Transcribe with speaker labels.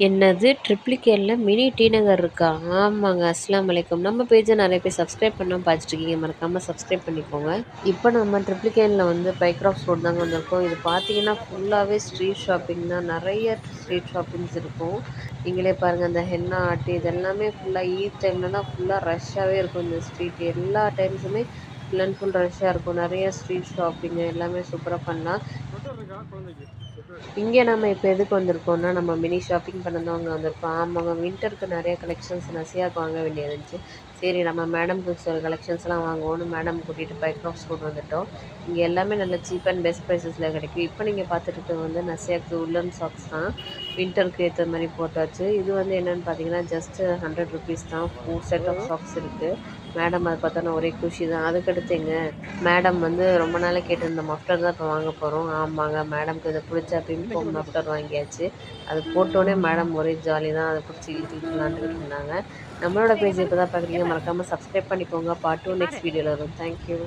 Speaker 1: என்னது ட்ரிப்ளிகேன்ல mini D நகர் இருக்கா? ஆமாங்க. அஸ்ஸலாமு அலைக்கும். நம்ம பேஜ நெறைய பேர் சப்ஸ்கிரைப் பண்ணாம பார்த்துட்டுருக்கீங்க. மறக்காம சப்ஸ்கிரைப் பண்ணிக்கோங்க. இப்போ நம்ம ட்ரிப்ளிகேன்ல வந்து பைக்ராஃப்ட்ஸ் ரோட் தாங்க வந்திருக்கோம். இது பார்த்தீங்கன்னா, ஃபுல்லாவே ஸ்ட்ரீட் ஷாப்பிங் தான். நெறைய ஸ்ட்ரீட் ஷாப்பிங்ஸ் இருக்கும். நீங்களே பாருங்க, இந்த ஹென்னா ஆர்ட் இது எல்லாமே ஃபுல்லா ஈத் டைம்லலாம் ஃபுல்லா ரஷ்ஷாவே இருக்கும் இந்த ஸ்ட்ரீட். எல்லா டைம்ஸுமே ஃபுல் அண்ட் ஃபுல் ரஷ்ஷா இருக்கும். நெறைய ஸ்ட்ரீட் ஷாப்பிங் எல்லாமே சூப்பரா பண்ணலாம். இங்கே நம்ம இப்போ எதுக்கு வந்திருக்கோம்னா, நம்ம மினி ஷாப்பிங் பண்ண தான் அங்கே வந்திருக்கோம். ஆமாங்க, வின்டருக்கு நிறைய கலெக்ஷன்ஸ் நசியாவுக்கு வாங்க வேண்டியது இருந்துச்சு. சரி, நம்ம மேடம்க்கு சில கலெக்ஷன்ஸ்லாம் வாங்குவோன்னு மேடம் கூட்டிகிட்டு பைக்ராஃப்ட்ஸ் கொண்டு வந்துட்டோம். இங்கே எல்லாமே நல்ல சீப் அண்ட் பெஸ்ட் ப்ரைஸஸில் கிடைக்கும். இப்போ நீங்கள் பார்த்துட்டு இருக்கிறது வந்து நசியாக்கு உள்ளன் சாக்ஸ் தான். வின்டருக்கு ஏற்ற மாதிரி போட்டாச்சு. இது வந்து என்னென்னு பார்த்தீங்கன்னா, ஜஸ்ட் 100 ருபீஸ் தான். 4 செட் ஆஃப் சாக்ஸ் இருக்குது. மேடம் அதை பார்த்தோன்னா ஒரே குஷி தான். அதுக்கடுத்துங்க மேடம் வந்து ரொம்ப நாளாக கேட்டிருந்த மஃப்ளர் தான் இப்போ வாங்க போகிறோம். ஆமாங்க, மேடம்க்கு இது பிடிச்ச பிங்க் மஃப்ளர் வாங்கியாச்சு. அது போட்டோன்னே மேடம் ஒரே ஜாலி தான். அதை பிடிச்சி இழுத்துக்கிட்டு விளாண்டுக்கிட்டு இருந்தாங்க. நம்மளோட பேஜ் இப்போ தான் பார்க்குறீங்க, மறக்காமல் சப்ஸ்கிரைப் பண்ணிக்கோங்க. பார்ட் 2 நெக்ஸ்ட் வீடியோவில் வரும். தேங்க்யூ.